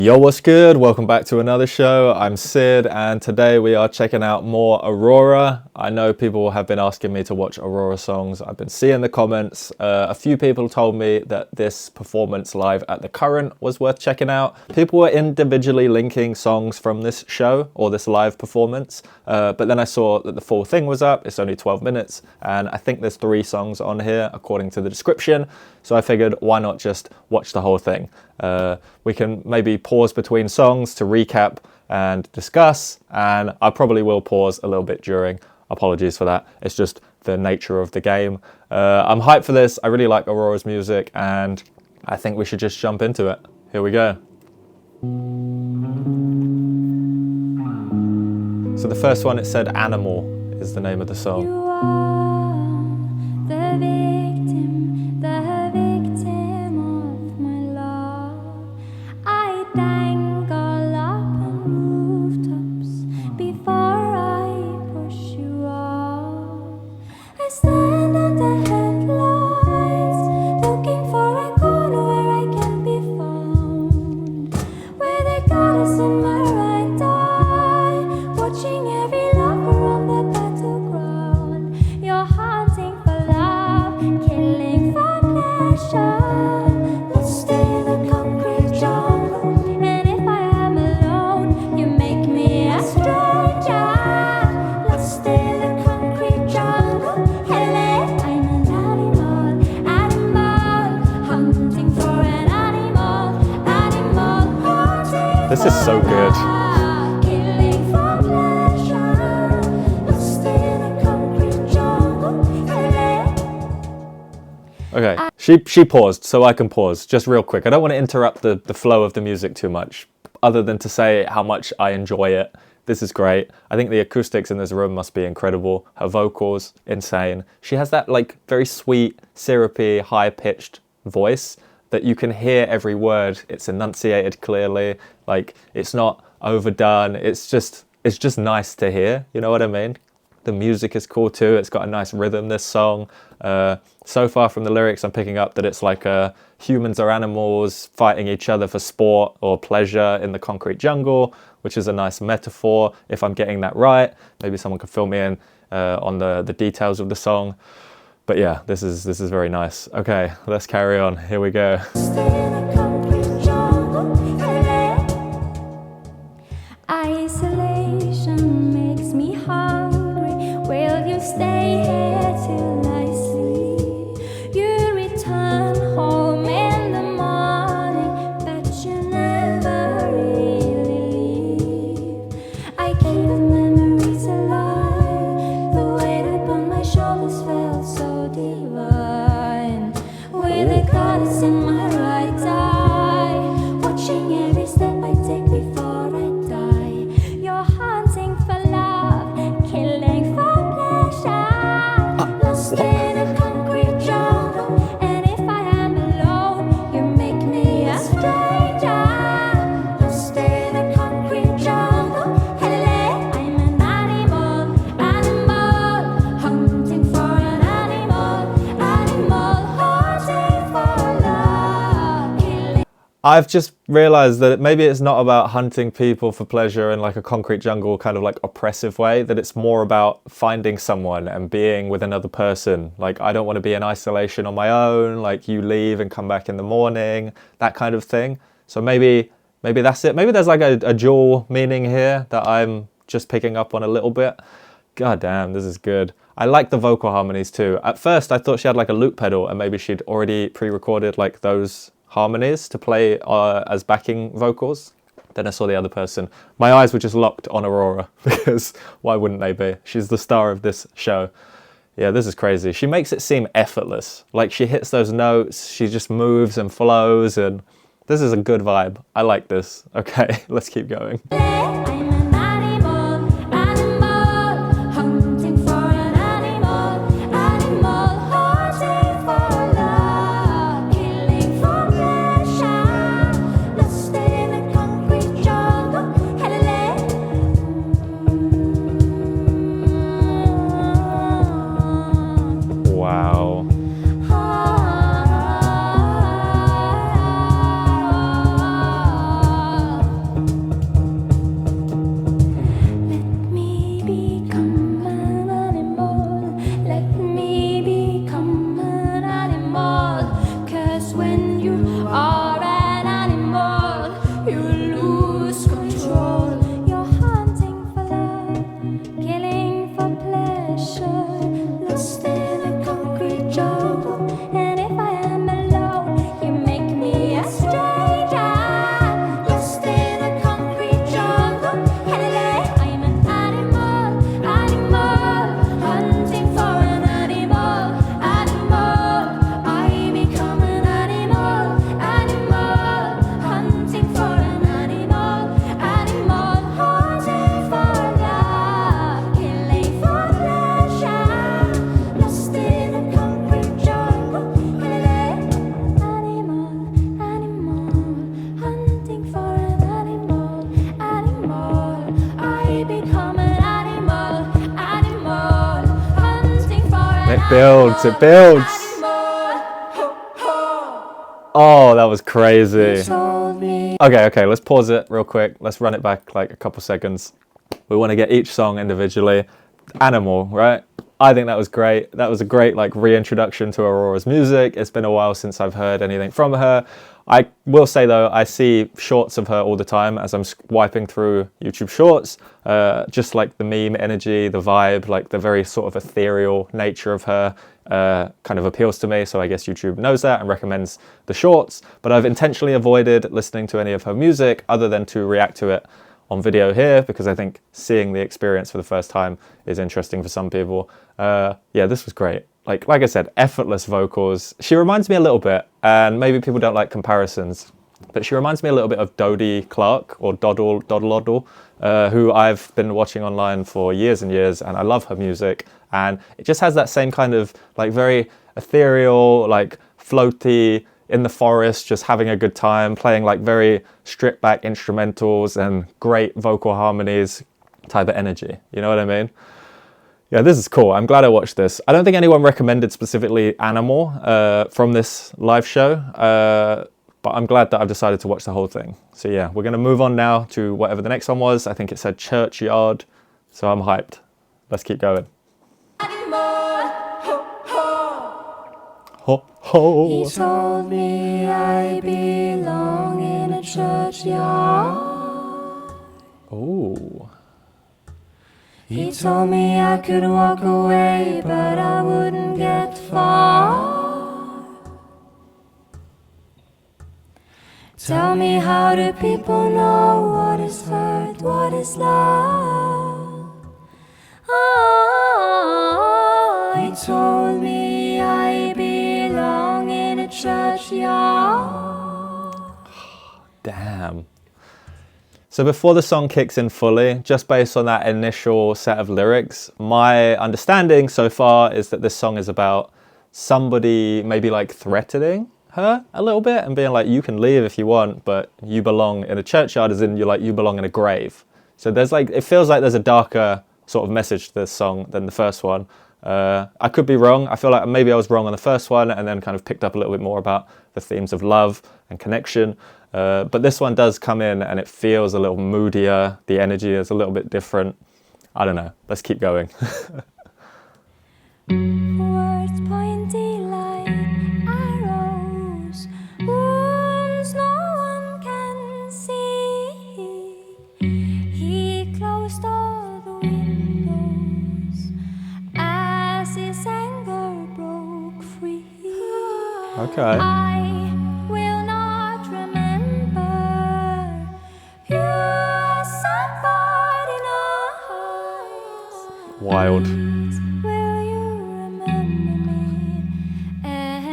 Yo, what's good? Welcome back to another show. I'm Sid, and today we are checking out more Aurora. I know people have been asking me to watch Aurora songs. I've been seeing the comments. A few people told me that this performance live at the Current was worth checking out. People were individually linking songs from this show or this live performance, but then I saw that the full thing was up. It's only 12 minutes, and I think there's 3 songs on here according to the description. So I figured, why not just watch the whole thing? We can maybe pause between songs to recap and discuss, and I probably will pause a little bit during. Apologies for that. It's just the nature of the game. I'm hyped for this. I really like Aurora's music, and I think we should just jump into it. Here we go. So the first one, it said Animal is the name of the song. You are the victim of my love. I dangle up on rooftops before I push you off. I stand under headlights, looking for a corner where I can be found, where the goddess in my right eye, watching every lover on the battleground. You're hunting for love, killing for pleasure. Lost in the concrete jungle, and if I am alone, you make me a stranger. Lost in the concrete jungle, hello, I'm an animal, hunting for an animal, hunting. This is so good. Killing for pleasure. Lost in the concrete jungle, hello. Okay, she paused, so I can pause just real quick. I don't want to interrupt the flow of the music too much, other than to say how much I enjoy it. This is great. I think the acoustics in this room must be incredible. Her vocals, insane. She has that like very sweet, syrupy, high-pitched voice that you can hear every word. It's enunciated clearly. Like, it's not overdone. It's just nice to hear. You know what I mean? The music is cool too. It's got a nice rhythm, this song. So far from the lyrics, I'm picking up that it's like humans are animals fighting each other for sport or pleasure in the concrete jungle, which is a nice metaphor, if I'm getting that right. Maybe someone could fill me in on the details of the song. But yeah, this is very nice. Okay, let's carry on. Here we go. Lost in a concrete jungle, hello. Isolation makes me hungry. Will you stay here till I sleep? You return home in the morning, but you never really leave. I keep the memories alive. The weight upon my shoulders felt so divine. With the goddess in my right eye, watching every step I take before I die. You're hunting for love, killing for pleasure. Lost in a concrete jungle, and if I am alone, you make me a stranger. Lost in a concrete jungle, hello, I'm an animal, hunting for an animal, hunting for love, killing. I've just realized that maybe it's not about hunting people for pleasure in like a concrete jungle kind of like oppressive way, that it's more about finding someone and being with another person. Like, I don't want to be in isolation on my own, like you leave and come back in the morning, that kind of thing. So maybe that's it. Maybe there's like a dual meaning here that I'm just picking up on a little bit. God damn, this is good. I like the vocal harmonies too. At first I thought she had like a loop pedal and maybe she'd already pre-recorded like those harmonies to play as backing vocals. Then I saw the other person. My eyes were just locked on Aurora because why wouldn't they be? She's the star of this show. Yeah, this is crazy. She makes it seem effortless. Like, she hits those notes, she just moves and flows, and this is a good vibe. I like this. Okay, let's keep going. I'm an animal, hunting for an animal, hunting for love, killing for pleasure. Lost in a concrete jungle, hello. Wow. it builds, it builds. Oh, that was crazy. Okay, let's pause it real quick. Let's run it back like a couple seconds. We want to get each song individually. Animal, right? I think that was great. That was a great like reintroduction to Aurora's music. It's been a while since I've heard anything from her. I will say though, I see shorts of her all the time as I'm swiping through YouTube shorts. Just like the meme energy, the vibe, like the very sort of ethereal nature of her kind of appeals to me. So I guess YouTube knows that and recommends the shorts. But I've intentionally avoided listening to any of her music other than to react to it on video here, because I think seeing the experience for the first time is interesting for some people. Yeah, this was great. Like I said, effortless vocals. She reminds me a little bit, and maybe people don't like comparisons, but she reminds me a little bit of Dodie Clark or Doddle, who I've been watching online for years and years, and I love her music. And it just has that same kind of like very ethereal, like floaty, in the forest, just having a good time, playing like very stripped back instrumentals and great vocal harmonies type of energy. You know what I mean? Yeah, this is cool. I'm glad I watched this. I don't think anyone recommended specifically Animal from this live show, but I'm glad that I've decided to watch the whole thing. So yeah, we're going to move on now to whatever the next one was. I think it said Churchyard, so I'm hyped. Let's keep going. Ho, ho. He told me I belong in a churchyard. Oh. He told me I could walk away, but I wouldn't get far. Tell me, how do people know what is hurt, what is love? Oh, he told me I belong in a churchyard. Damn. So before the song kicks in fully, just based on that initial set of lyrics, my understanding so far is that this song is about somebody maybe like threatening her a little bit and being like, you can leave if you want, but you belong in a churchyard, as in you belong in a grave. So there's like, it feels like there's a darker sort of message to this song than the first one. I could be wrong. I feel like maybe I was wrong on the first one and then kind of picked up a little bit more about the themes of love and connection. But this one does come in and it feels a little moodier. The energy is a little bit different. I don't know. Let's keep going. Words pointy like arrows, wounds no one can see. He closed all the windows as his anger broke free. Okay. I will not remember you as somebody nice. Wild. Will you remember me and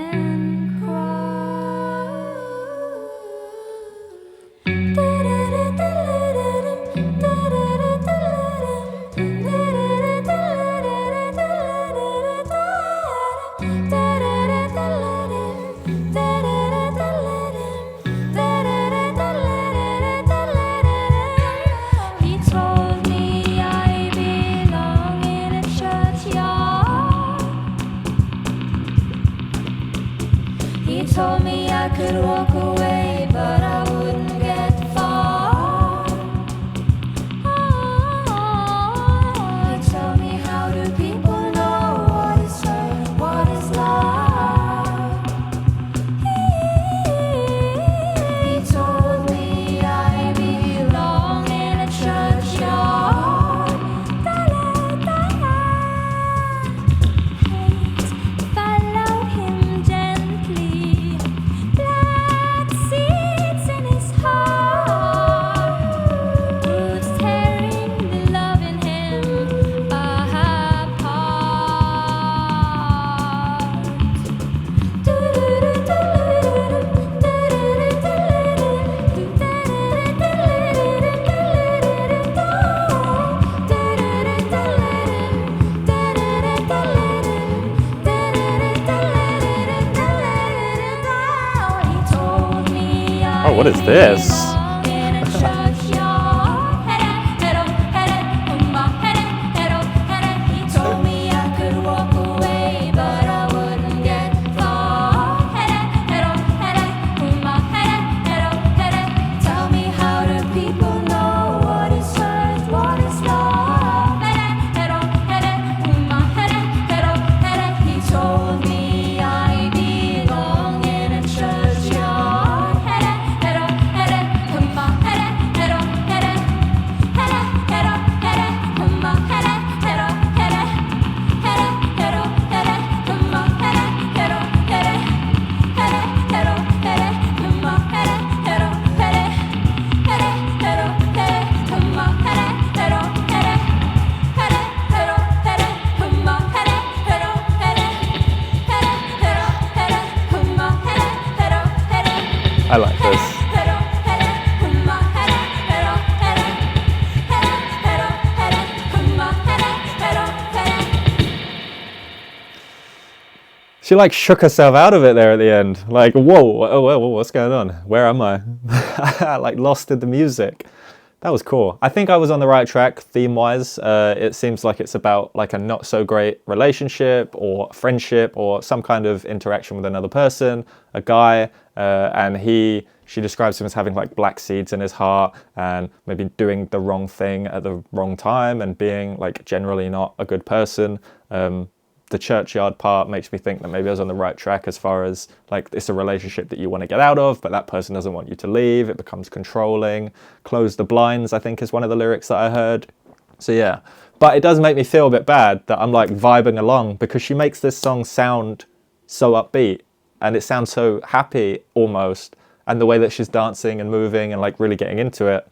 He told me I belong in a churchyard. He told me I could walk away, but I wouldn't get far. He told me, how do people know what is hurt, what is love? He told me I belong in a churchyard. Followed him gently, black seeds in his heart, roots tearing the love in him apart. Oh, what is this? She like shook herself out of it there at the end. Like, whoa, what's going on? Where am I? Like lost in the music. That was cool. I think I was on the right track theme-wise. It seems like it's about like a not so great relationship or friendship or some kind of interaction with another person, a guy, and she describes him as having like black seeds in his heart and maybe doing the wrong thing at the wrong time and being like generally not a good person. The Churchyard part makes me think that maybe I was on the right track as far as like it's a relationship that you want to get out of, but that person doesn't want you to leave. It becomes controlling. Close the blinds, I think, is one of the lyrics that I heard. So yeah, but it does make me feel a bit bad that I'm like vibing along because she makes this song sound so upbeat and it sounds so happy almost, and the way that she's dancing and moving and like really getting into it.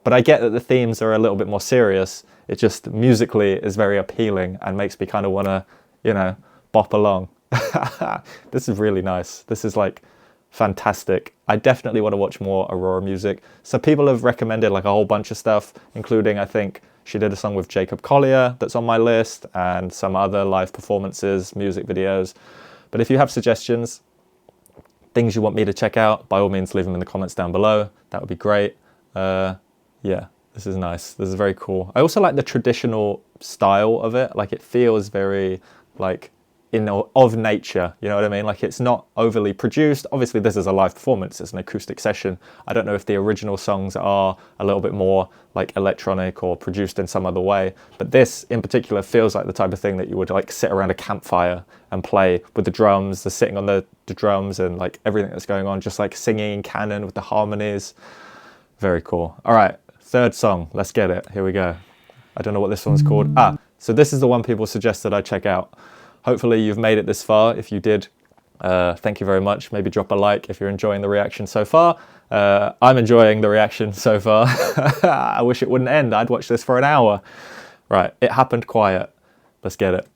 But I get that the themes are a little bit more serious. It just musically is very appealing and makes me kind of want to, you know, bop along. This is really nice. This is like fantastic. I definitely want to watch more Aurora music. So people have recommended like a whole bunch of stuff, including I think she did a song with Jacob Collier that's on my list and some other live performances, music videos. But if you have suggestions, things you want me to check out, by all means leave them in the comments down below. That would be great. Yeah, this is nice. This is very cool. I also like the traditional style of it. Like it feels very like of nature, you know what I mean? Like it's not overly produced. Obviously this is a live performance, it's an acoustic session. I don't know if the original songs are a little bit more like electronic or produced in some other way, but this in particular feels like the type of thing that you would like sit around a campfire and play with the drums, the sitting on the drums and like everything that's going on, just like singing in canon with the harmonies. Very cool. All right, third song, let's get it. Here we go. I don't know what this one's called. So this is the one people suggested I check out. Hopefully you've made it this far. If you did, thank you very much. Maybe drop a like if you're enjoying the reaction so far. I'm enjoying the reaction so far. I wish it wouldn't end. I'd watch this for an hour. Right, It Happened Quiet. Let's get it.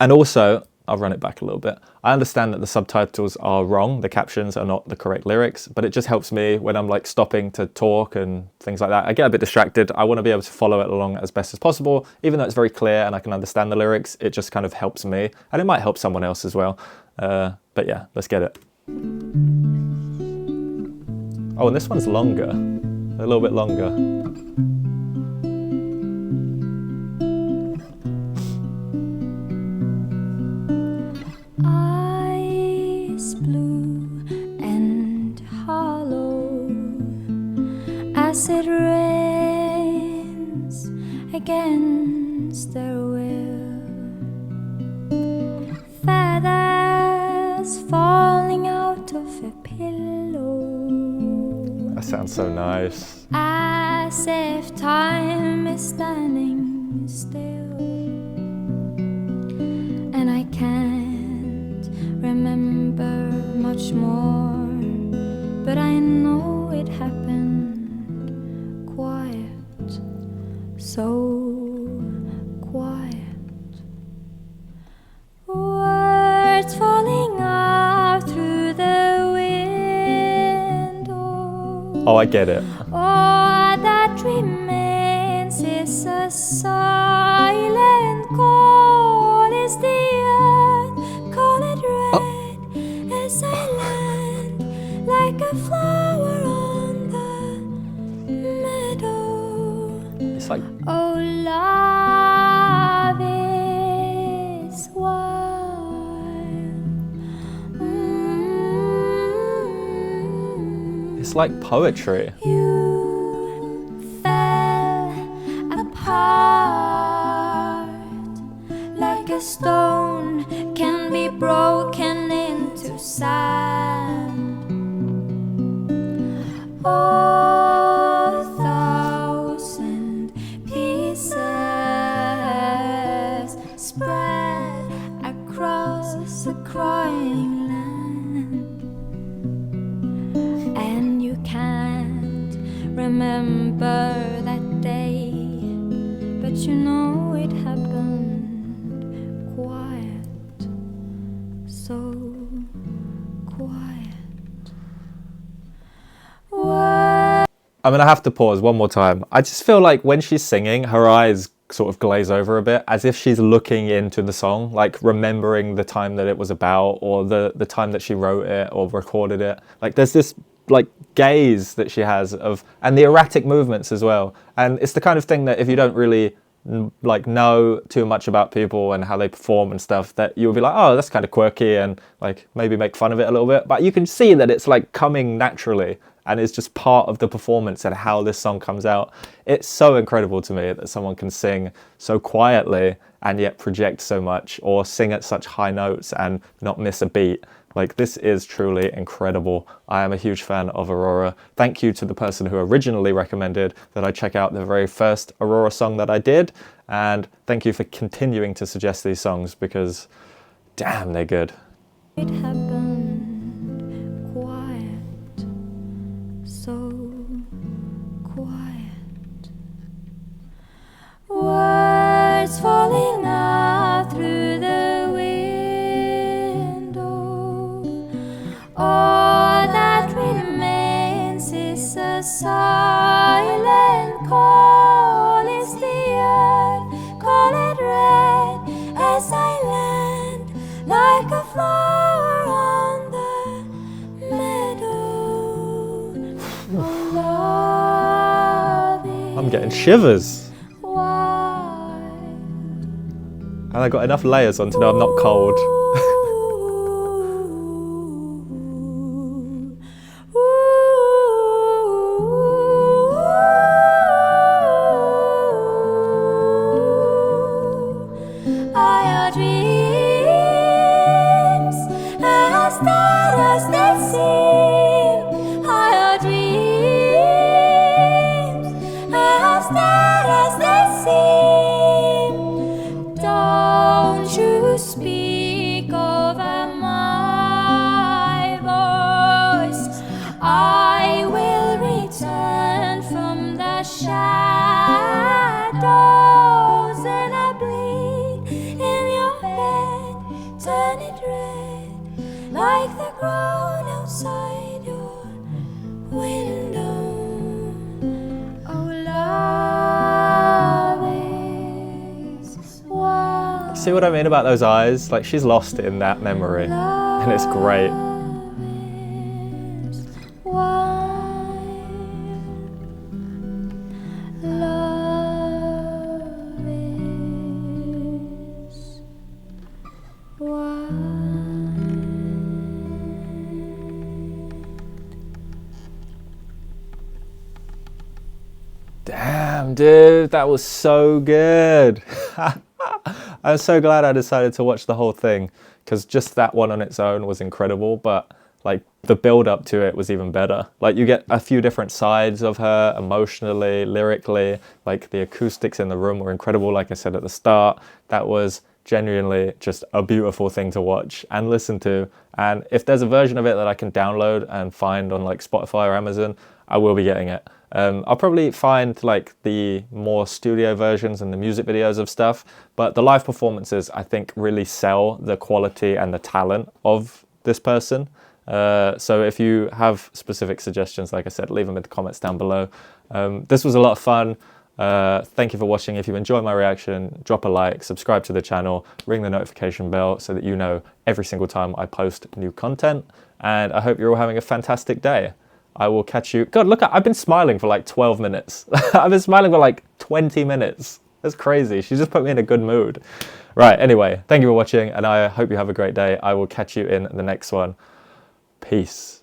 And also, I'll run it back a little bit. I understand that the subtitles are wrong, the captions are not the correct lyrics, but it just helps me when I'm like stopping to talk and things like that. I get a bit distracted. I want to be able to follow it along as best as possible. Even though it's very clear and I can understand the lyrics, it just kind of helps me. And it might help someone else as well. But yeah, let's get it. Oh, and this one's longer, a little bit longer. As it rains against their will, feathers falling out of a pillow. That sounds so nice. As if time is standing still, and I can't remember much more, but I know it happened. So quiet, words falling out through the window. Oh, I get it. All that remains is a silent call. Is the earth colored red as I land like a flower on the meadow? It's like, oh, love is wild. it's like poetry. You fell apart like a stone can be broken into sand. Oh, thousand pieces spread across a crying land, and you can't remember that day, but you know it happened quiet, so quiet. I'm gonna have to pause one more time. I just feel like when she's singing, her eyes sort of glaze over a bit, as if she's looking into the song, like remembering the time that it was about, or the time that she wrote it or recorded it. Like there's this like gaze that she has of, and the erratic movements as well. And it's the kind of thing that if you don't really like know too much about people and how they perform and stuff, that you'll be like, oh, that's kind of quirky, and like maybe make fun of it a little bit. But you can see that it's like coming naturally, and it's just part of the performance and how this song comes out. It's so incredible to me that someone can sing so quietly and yet project so much, or sing at such high notes and not miss a beat. Like, this is truly incredible. I am a huge fan of Aurora. Thank you to the person who originally recommended that I check out the very first Aurora song that I did. And thank you for continuing to suggest these songs, because damn, they're good. It happened quiet, so quiet. Words falling out through the window. All that remains is a silent call. Is the earth colored red as I land like a flower on the meadow? Oh, love I'm getting shivers. wild. And I got enough layers on to know I'm not cold. Our dreams as dead as they seem. Our dreams as dead as they seem. Don't you speak over my voice. I will return from the shadows, and I bleed in your bed. Turn it red like the ground outside your window. Oh, love is wild. See what I mean about those eyes? Like, she's lost in that memory, and it's great. Love is wild. Love is wild. Damn, dude, that was so good. I'm so glad I decided to watch the whole thing, because just that one on its own was incredible, but like the build up to it was even better. Like, you get a few different sides of her emotionally, lyrically. Like, the acoustics in the room were incredible, like I said at the start. That was genuinely just a beautiful thing to watch and listen to. And if there's a version of it that I can download and find on like Spotify or Amazon, I will be getting it. I'll probably find like the more studio versions and the music videos of stuff, but the live performances, I think, really sell the quality and the talent of this person. So if you have specific suggestions, like I said, leave them in the comments down below. This was a lot of fun. Thank you for watching. If you enjoyed my reaction, drop a like, subscribe to the channel, ring the notification bell so that you know every single time I post new content. And I hope you're all having a fantastic day. I will catch you. God, look, I've been smiling for like 12 minutes. I've been smiling for like 20 minutes. That's crazy. She just put me in a good mood. Right, anyway, thank you for watching, and I hope you have a great day. I will catch you in the next one. Peace.